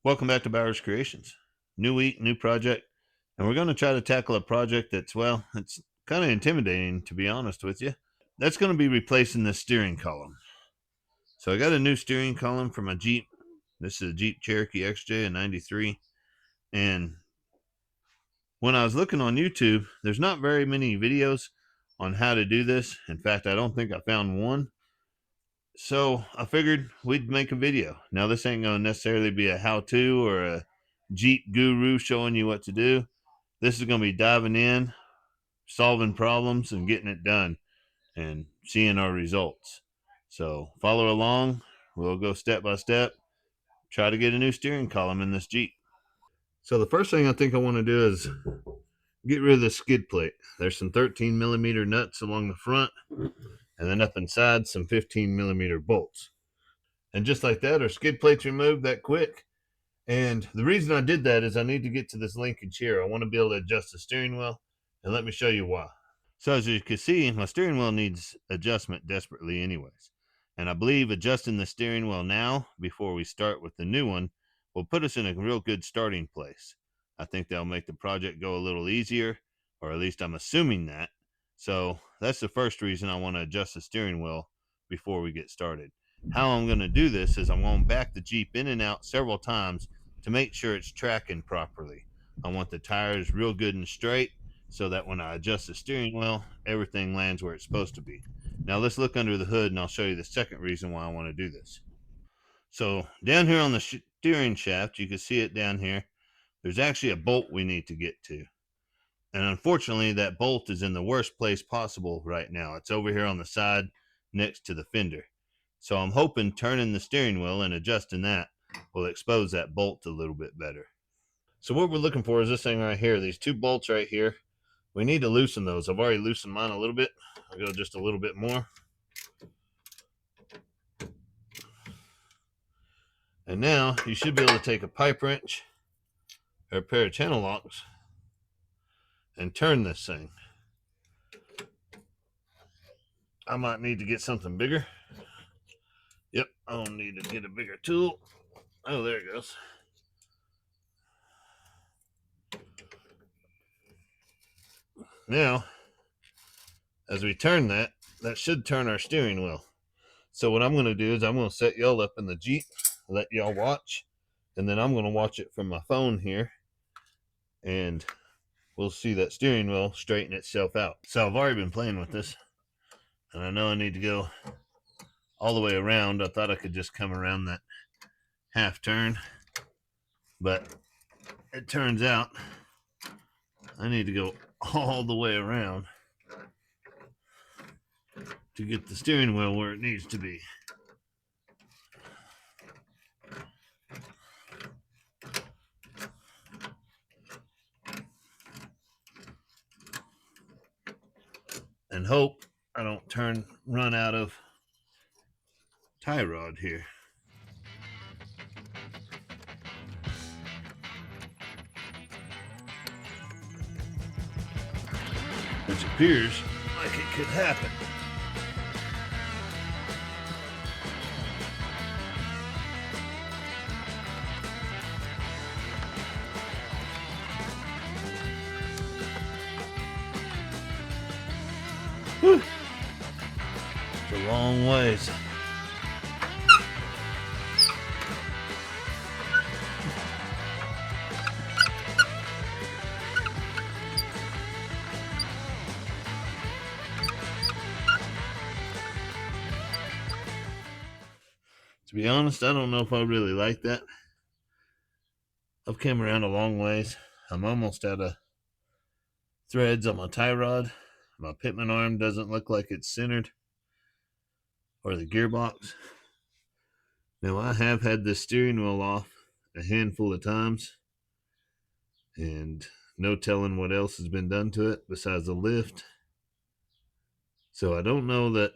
Welcome back to Bowers Creations. New week, new project, and we're going to try to tackle a project that's, well, it's kind of intimidating, to be honest with you. That's going to be replacing the steering column. So I got a new steering column from a Jeep. This is a Jeep Cherokee XJ, a 93. And when I was looking on YouTube, there's not very many videos on how to do this. In fact, I don't think I found one. So I figured we'd make a video. Now, this ain't going to necessarily be a how-to or a Jeep guru showing you what to do. This is going to be diving in, solving problems, and getting it done and seeing our results. So follow along. We'll go step by step, try to get a new steering column in this Jeep. So the first thing I think I want to do is get rid of the skid plate. There's some 13 millimeter nuts along the front, and then up inside some 15 millimeter bolts. And just like that, our skid plate's removed that quick. And the reason I did that is I need to get to this linkage here. I want to be able to adjust the steering wheel, and let me show you why. So as you can see, my steering wheel needs adjustment desperately anyways. And I believe adjusting the steering wheel now, before we start with the new one, will put us in a real good starting place. I think that'll make the project go a little easier, or at least I'm assuming that. So that's the first reason I want to adjust the steering wheel before we get started. How I'm going to do this is I'm going to back the Jeep in and out several times to make sure it's tracking properly. I want the tires real good and straight, so that when I adjust the steering wheel, everything lands where it's supposed to be. Now let's look under the hood and I'll show you the second reason why I want to do this. So down here on the steering shaft, you can see it down here. There's actually a bolt we need to get to. And unfortunately, that bolt is in the worst place possible right now. It's over here on the side next to the fender. So I'm hoping turning the steering wheel and adjusting that will expose that bolt a little bit better. So what we're looking for is this thing right here. These two bolts right here. We need to loosen those. I've already loosened mine a little bit. I'll go just a little bit more. And now you should be able to take a pipe wrench or a pair of channel locks and turn this thing. I might need to get something bigger. Yep, I'll need to get a bigger tool. Oh, there it goes. Now, as we turn that, that should turn our steering wheel. So what I'm going to do is I'm going to set y'all up in the Jeep, let y'all watch, and then I'm going to watch it from my phone here, and we'll see that steering wheel straighten itself out. So I've already been playing with this, and I know I need to go all the way around. I thought I could just come around that half turn, but it turns out I need to go all the way around to get the steering wheel where it needs to be. And hope I don't run out of tie rod here. Which appears like it could happen. Whew. It's a long ways. To be honest, I don't know if I really like that. I've come around a long ways. I'm almost out of threads on my tie rod. My pitman arm doesn't look like it's centered, or the gearbox. Now, I have had the steering wheel off a handful of times, and no telling what else has been done to it besides the lift. So I don't know that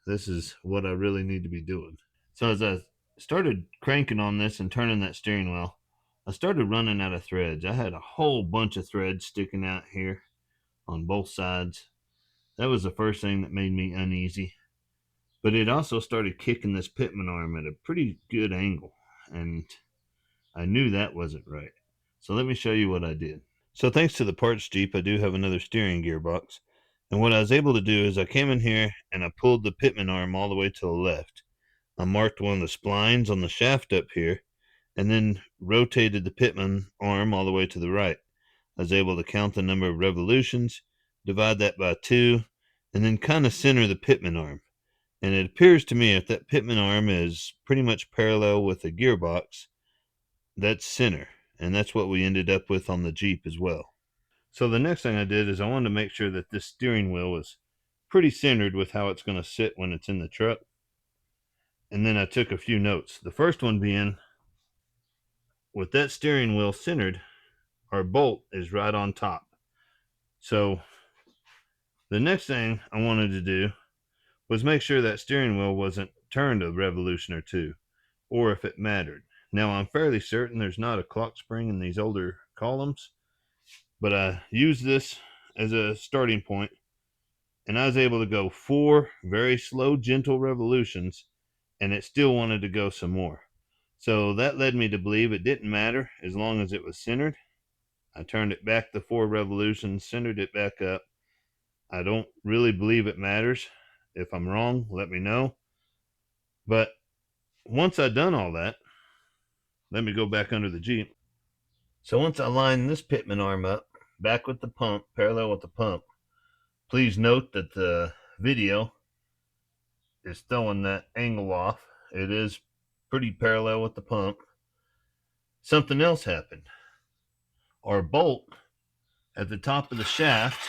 this is what I really need to be doing. So as I started cranking on this and turning that steering wheel, I started running out of threads. I had a whole bunch of threads sticking out here on both sides. That was the first thing that made me uneasy. But it also started kicking this pitman arm at a pretty good angle. And I knew that wasn't right. So let me show you what I did. So thanks to the parts Jeep, I do have another steering gearbox. And what I was able to do is I came in here and I pulled the pitman arm all the way to the left. I marked one of the splines on the shaft up here and then rotated the pitman arm all the way to the right. I was able to count the number of revolutions, divide that by 2, and then kind of center the pitman arm. And it appears to me if that pitman arm is pretty much parallel with the gearbox, that's center. And that's what we ended up with on the Jeep as well. So the next thing I did is I wanted to make sure that this steering wheel was pretty centered with how it's going to sit when it's in the truck. And then I took a few notes. The first one being, with that steering wheel centered, our bolt is right on top. So the next thing I wanted to do was make sure that steering wheel wasn't turned a revolution or two, or if it mattered. Now I'm fairly certain there's not a clock spring in these older columns, but I used this as a starting point, and I was able to go 4 very slow, gentle revolutions, and it still wanted to go some more. So that led me to believe it didn't matter as long as it was centered. I turned it back the 4 revolutions, centered it back up. I don't really believe it matters. If I'm wrong, let me know. But once I'd done all that, let me go back under the Jeep. So once I lined this pitman arm up, back with the pump, parallel with the pump, please note that the video is throwing that angle off. It is pretty parallel with the pump. Something else happened. Our bolt at the top of the shaft,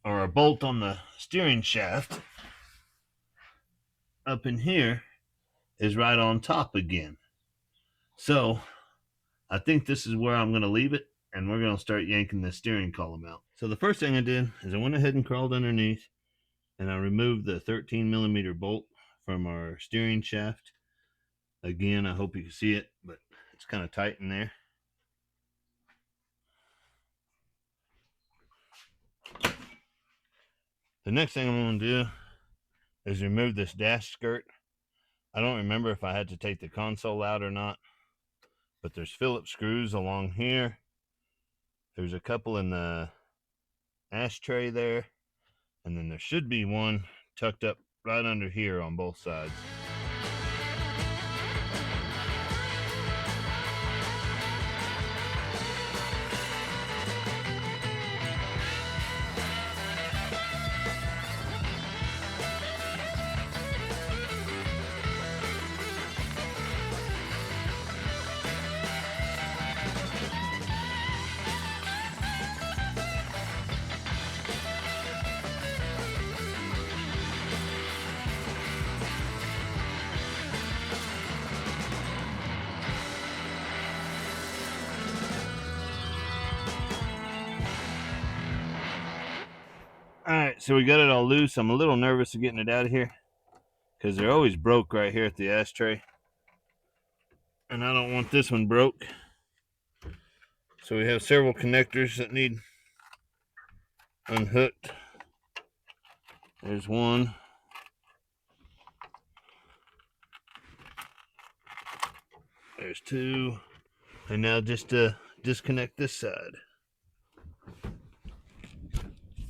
or a bolt on the steering shaft up in here, is right on top again. So I think this is where I'm going to leave it, and we're going to start yanking the steering column out. So the first thing I did is I went ahead and crawled underneath, and I removed the 13 millimeter bolt from our steering shaft. Again, I hope you can see it, but it's kind of tight in there. The next thing I'm going to do is remove this dash skirt. I don't remember if I had to take the console out or not, but there's Phillips screws along here. There's a couple in the ashtray there, and then there should be one tucked up right under here on both sides. Alright, so we got it all loose. I'm a little nervous of getting it out of here because they're always broke right here at the ashtray. And I don't want this one broke. So we have several connectors that need unhooked. There's one. There's 2. And now just disconnect this side.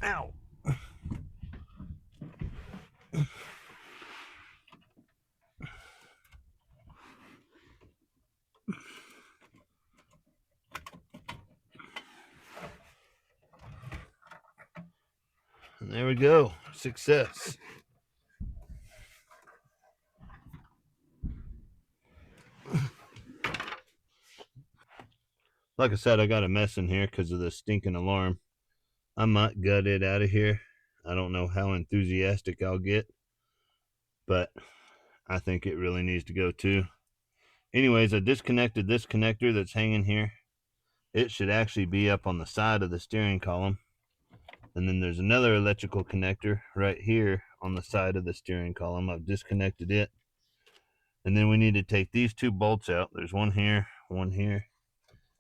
Ow! And there we go. Success. Like I said, I got a mess in here because of the stinking alarm. I might gut it out of here. I don't know how enthusiastic I'll get, but I think it really needs to go too. Anyways, I disconnected this connector that's hanging here. It should actually be up on the side of the steering column. And then there's another electrical connector right here on the side of the steering column. I've disconnected it. And then we need to take these 2 bolts out. There's one here,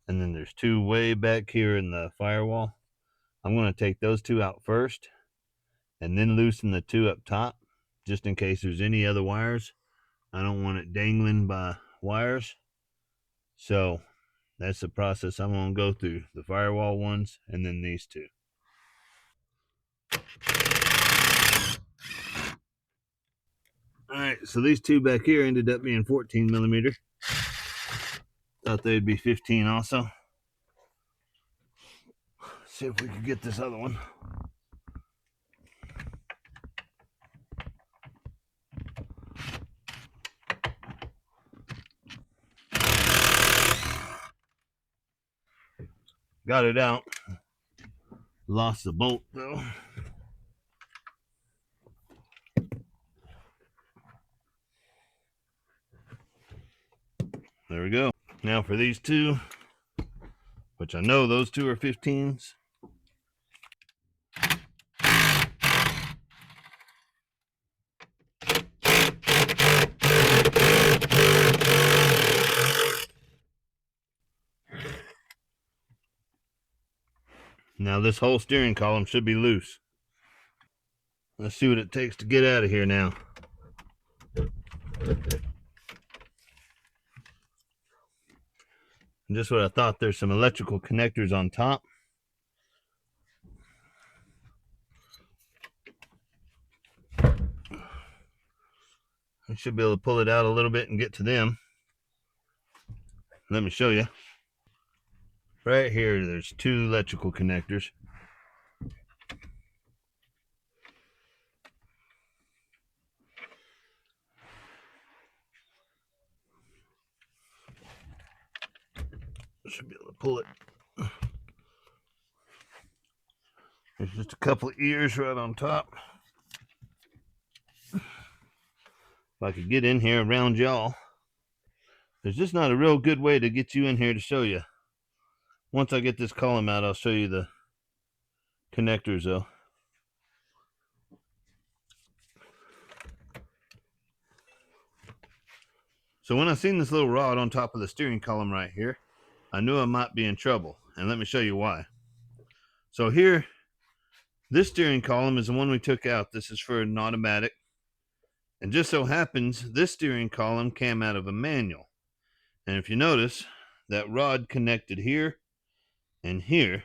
and then there's 2 way back here in the firewall. I'm going to take those 2 out first and then loosen the 2 up top just in case there's any other wires. I don't want it dangling by wires. So that's the process I'm going to go through. The firewall ones and then these two. Alright, so these two back here ended up being 14 millimeter. Thought they'd be 15 also. See if we could get this other one. Got it out. Lost the bolt though. There we go. Now for these two, which I know those two are 15s. Now this whole steering column should be loose. Let's see what it takes to get out of here now. And just what I thought, there's some electrical connectors on top. I should be able to pull it out a little bit and get to them. Let me show you. Right here, there's two electrical connectors. Should be able to pull it. There's just a couple of ears right on top. If I could get in here around y'all. There's just not a real good way to get you in here to show you. Once I get this column out, I'll show you the connectors though. So when I seen this little rod on top of the steering column right here, I knew I might be in trouble. And let me show you why. So here, this steering column is the one we took out. This is for an automatic. And just so happens, this steering column came out of a manual. And if you notice, that rod connected here and here.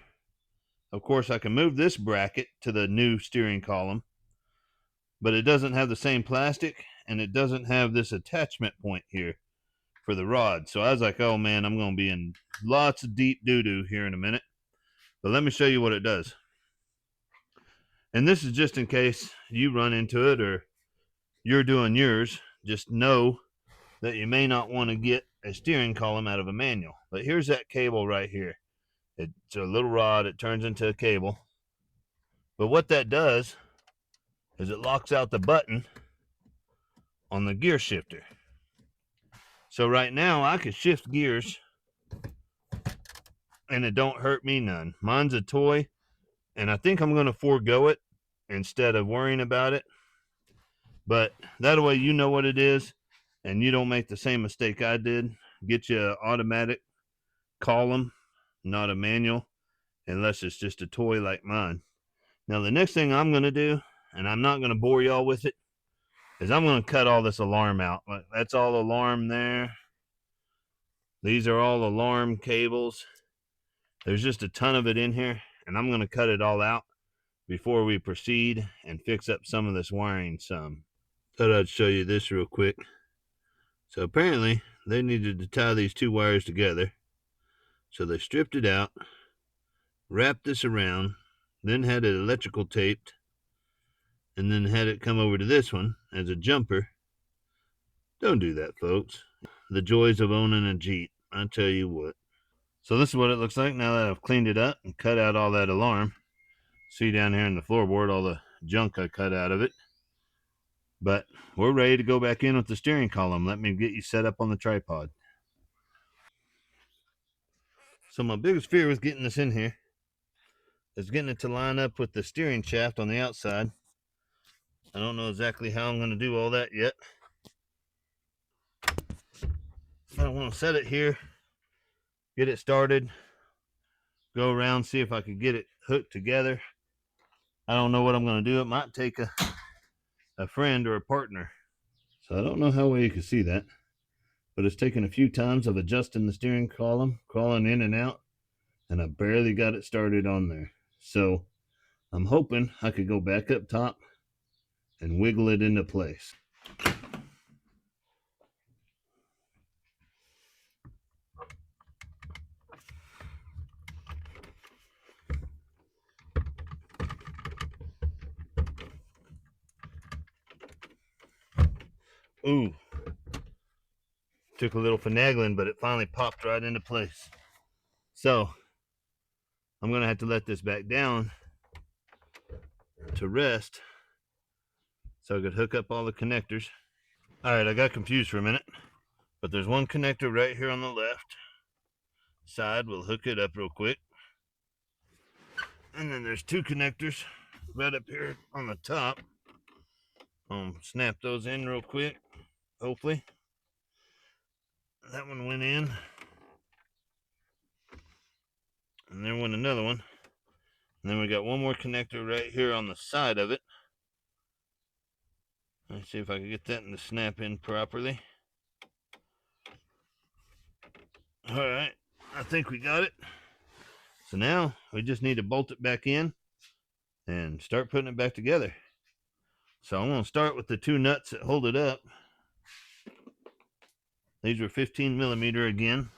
Of course, I can move this bracket to the new steering column, but it doesn't have the same plastic, and it doesn't have this attachment point here for the rod. So I was like, oh man, I'm going to be in lots of deep doo-doo here in a minute. But let me show you what it does. And this is just in case you run into it or you're doing yours. Just know that you may not want to get a steering column out of a manual. But here's that cable right here. It's a little rod. It turns into a cable. But what that does is it locks out the button on the gear shifter. So right now I could shift gears and it don't hurt me none. Mine's a toy, and I think I'm going to forego it instead of worrying about it. But that way you know what it is and you don't make the same mistake I did. Get you an automatic column, not a manual, unless it's just a toy like mine. Now the next thing I'm going to do, and I'm not going to bore y'all with it, is I'm going to cut all this alarm out. That's all alarm there. These are all alarm cables. There's just a ton of it in here, and I'm going to cut it all out before we proceed and fix up some of this wiring some. Thought I'd show you this real quick. So apparently they needed to tie these two wires together. So they stripped it out, wrapped this around, then had it electrical taped, and then had it come over to this one as a jumper. Don't do that, folks. The joys of owning a Jeep, I tell you what. So this is what it looks like now that I've cleaned it up and cut out all that alarm. See down here in the floorboard all the junk I cut out of it. But we're ready to go back in with the steering column. Let me get you set up on the tripod. So my biggest fear with getting this in here is getting it to line up with the steering shaft on the outside. I don't know exactly how I'm going to do all that yet. I want to set it here, get it started, go around, see if I could get it hooked together. I don't know what I'm going to do. It might take a friend or a partner. So I don't know how well you can see that. but it's taken a few times of adjusting the steering column, crawling in and out, and I barely got it started on there. So I'm hoping I could go back up top and wiggle it into place. Ooh, took a little finagling, but it finally popped right into place. So I'm gonna have to let this back down to rest so I could hook up all the connectors. All right, I got confused for a minute, but there's one connector right here on the left side. We'll hook it up real quick. And then there's two connectors right up here on the top. I'll snap those in real quick, hopefully. That one went in. And there went another one. And then we got one more connector right here on the side of it. Let's see if I can get that to snap in properly. All right, I think we got it. So now we just need to bolt it back in and start putting it back together. So I'm going to start with the two nuts that hold it up. These are 15 millimeter again.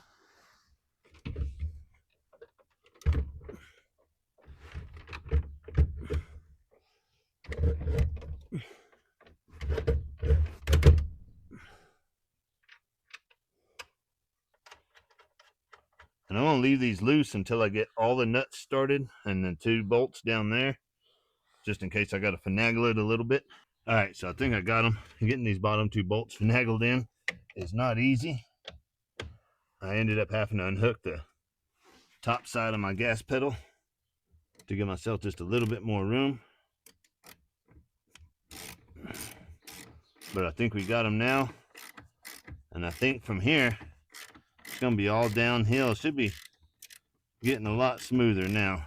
And I'm going to leave these loose until I get all the nuts started and the two bolts down there, just in case I got to finagle it a little bit. All right, so I think I got them. Getting these bottom two bolts finagled in is not easy. I ended up having to unhook the top side of my gas pedal to give myself just a little bit more room. But I think we got them now. And I think from here, it's going to be all downhill. It should be getting a lot smoother now.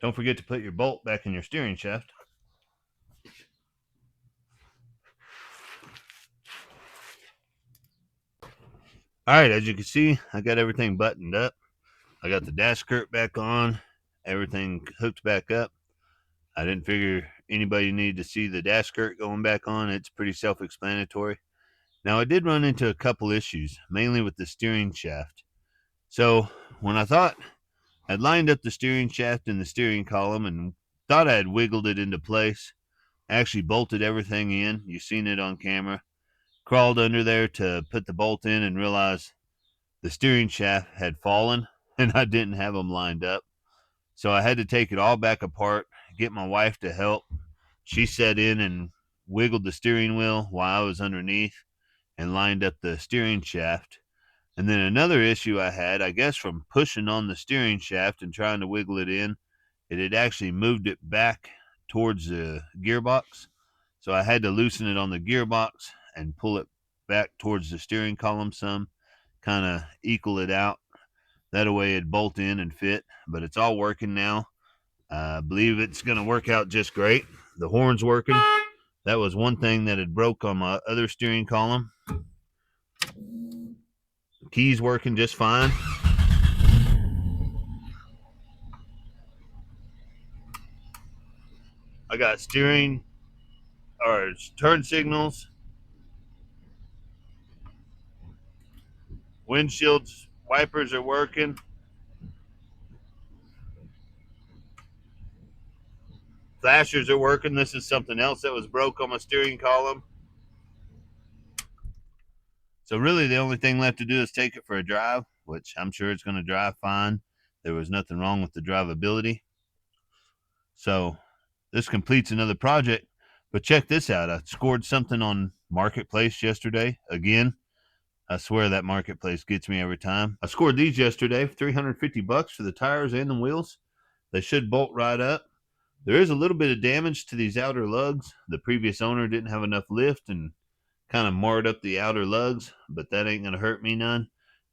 Don't forget to put your bolt back in your steering shaft. All right, as you can see, I got everything buttoned up. I got the dash skirt back on, everything hooked back up. I didn't figure anybody needed to see the dash skirt going back on. It's pretty self-explanatory. Now, I did run into a couple issues, mainly with the steering shaft. So when I thought I'd lined up the steering shaft and the steering column and thought I had wiggled it into place, I actually bolted everything in. You've seen it on camera. Crawled under there to put the bolt in and realized the steering shaft had fallen and I didn't have them lined up. So I had to take it all back apart, get my wife to help. She sat in and wiggled the steering wheel while I was underneath and lined up the steering shaft. And then another issue I had, I guess from pushing on the steering shaft and trying to wiggle it in, it had actually moved it back towards the gearbox. So I had to loosen it on the gearbox and pull it back towards the steering column some, kind of equal it out. That way it'd bolt in and fit, but it's all working now. I believe it's going to work out just great. The horn's working. That was one thing that had broke on my other steering column. The key's working just fine. I got steering or turn signals, windshields, wipers are working. Flashers are working. This is something else that was broke on my steering column. So really the only thing left to do is take it for a drive, which I'm sure it's going to drive fine. There was nothing wrong with the drivability. So this completes another project. But check this out. I scored something on Marketplace yesterday. Again, I swear that Marketplace gets me every time. I scored these yesterday, $350 for the tires and the wheels. They should bolt right up. There is a little bit of damage to these outer lugs. The previous owner didn't have enough lift and kind of marred up the outer lugs, but that ain't going to hurt me none.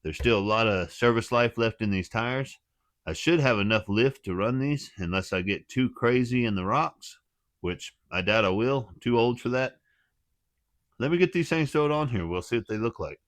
There's still a lot of service life left in these tires. I should have enough lift to run these unless I get too crazy in the rocks, which I doubt I will. I'm too old for that. Let me get these things sewed on here. We'll see what they look like.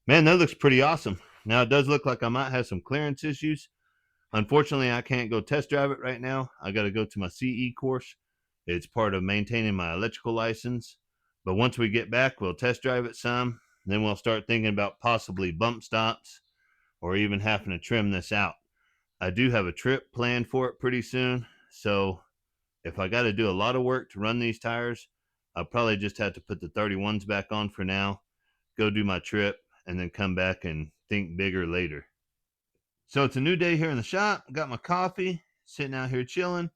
Man, that looks pretty awesome. Now, it does look like I might have some clearance issues. Unfortunately, I can't go test drive it right now. I got to go to my CE course. It's part of maintaining my electrical license. But once we get back, we'll test drive it some. Then we'll start thinking about possibly bump stops or even having to trim this out. I do have a trip planned for it pretty soon. So if I got to do a lot of work to run these tires, I'll probably just have to put the 31s back on for now, go do my trip, and then come back and think bigger later. So it's a new day here in the shop. Got my coffee, sitting out here chilling,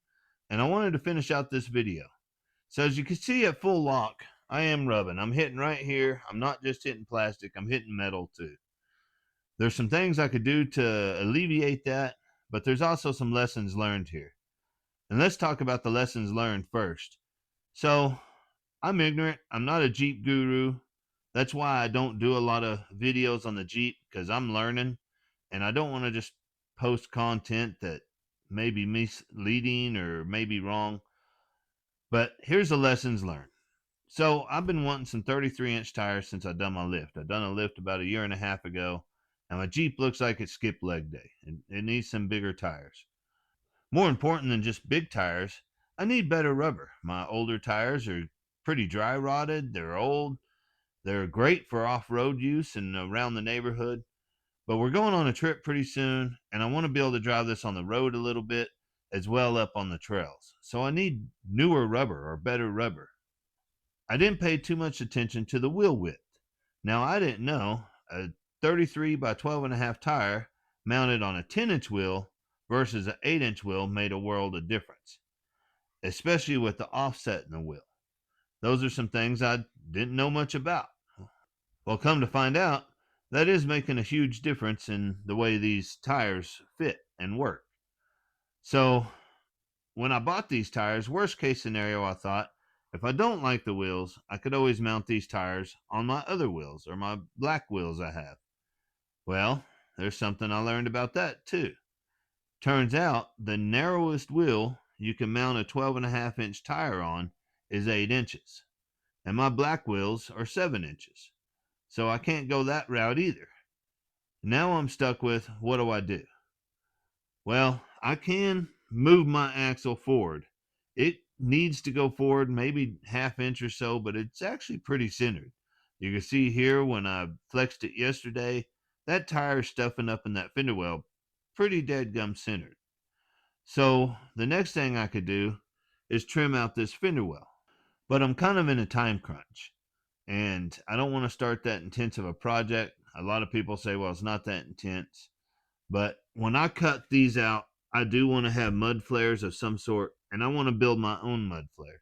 and I wanted to finish out this video. So as you can see at full lock, I am rubbing. I'm hitting right here. I'm not just hitting plastic, I'm hitting metal too. There's some things I could do to alleviate that, but there's also some lessons learned here. And let's talk about the lessons learned first. So I'm ignorant. I'm not a Jeep guru. That's why I don't do a lot of videos on the Jeep, because I'm learning and I don't want to just post content that may be misleading or may be wrong. But here's the lessons learned. So I've been wanting some 33-inch tires since I done my lift. I done a lift about a year and a half ago, and my Jeep looks like it skipped leg day. It needs some bigger tires. More important than just big tires, I need better rubber. My older tires are pretty dry rotted. They're old. They're great for off-road use and around the neighborhood. But we're going on a trip pretty soon, and I want to be able to drive this on the road a little bit as well up on the trails. So I need newer rubber or better rubber. I didn't pay too much attention to the wheel width. Now, I didn't know a 33 by 12 and a half tire mounted on a 10-inch wheel versus an 8-inch wheel made a world of difference, especially with the offset in the wheel. Those are some things I didn't know much about. Well, come to find out, that is making a huge difference in the way these tires fit and work. So, when I bought these tires, worst case scenario, I thought, if I don't like the wheels, I could always mount these tires on my other wheels or my black wheels I have. Well, there's something I learned about that too. Turns out the narrowest wheel you can mount a 12.5-inch tire on is 8 inches, and my black wheels are 7 inches. So I can't go that route either. Now I'm stuck with, what do I do? Well, I can move my axle forward. It needs to go forward maybe half inch or so, but it's actually pretty centered. You can see here when I flexed it yesterday, that tire is stuffing up in that fender well pretty dead gum centered. So the next thing I could do is trim out this fender well. But I'm kind of in a time crunch, and I don't want to start that intense of a project. A lot of people say, well, it's not that intense. But when I cut these out, I do want to have mud flares of some sort, and I want to build my own mud flares.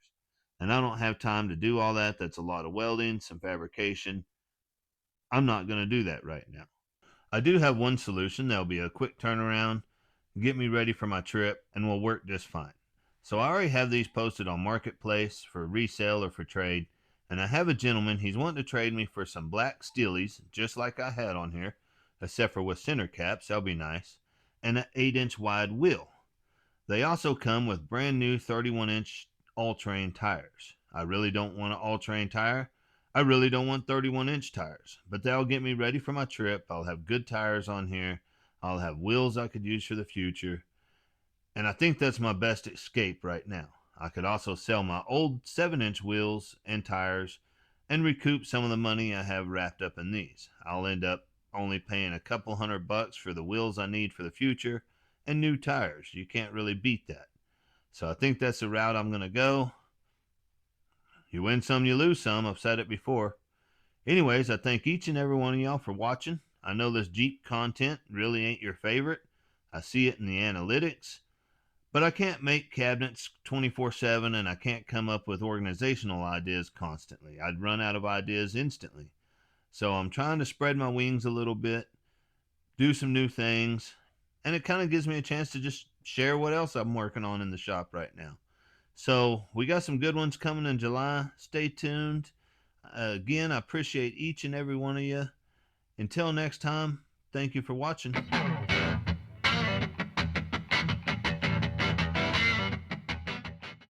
And I don't have time to do all that. That's a lot of welding, some fabrication. I'm not going to do that right now. I do have one solution that'll be a quick turnaround, get me ready for my trip, and will work just fine. So I already have these posted on Marketplace for resale or for trade, and I have a gentleman, he's wanting to trade me for some black steelies, just like I had on here, except for with center caps, that'll be nice, and an 8-inch wide wheel. They also come with brand new 31-inch all-terrain tires. I really don't want an all-terrain tire. I really don't want 31-inch tires, but that'll get me ready for my trip. I'll have good tires on here. I'll have wheels I could use for the future. And I think that's my best escape right now. I could also sell my old 7-inch wheels and tires and recoup some of the money I have wrapped up in these. I'll end up only paying a couple $100 for the wheels I need for the future and new tires. You can't really beat that. So I think that's the route I'm going to go. You win some, you lose some. I've said it before. Anyways, I thank each and every one of y'all for watching. I know this Jeep content really ain't your favorite. I see it in the analytics. But I can't make cabinets 24/7 and I can't come up with organizational ideas constantly. I'd run out of ideas instantly. So I'm trying to spread my wings a little bit, do some new things, and it kind of gives me a chance to just share what else I'm working on in the shop right now. So we got some good ones coming in July. Stay tuned. Again, I appreciate each and every one of you. Until next time, thank you for watching.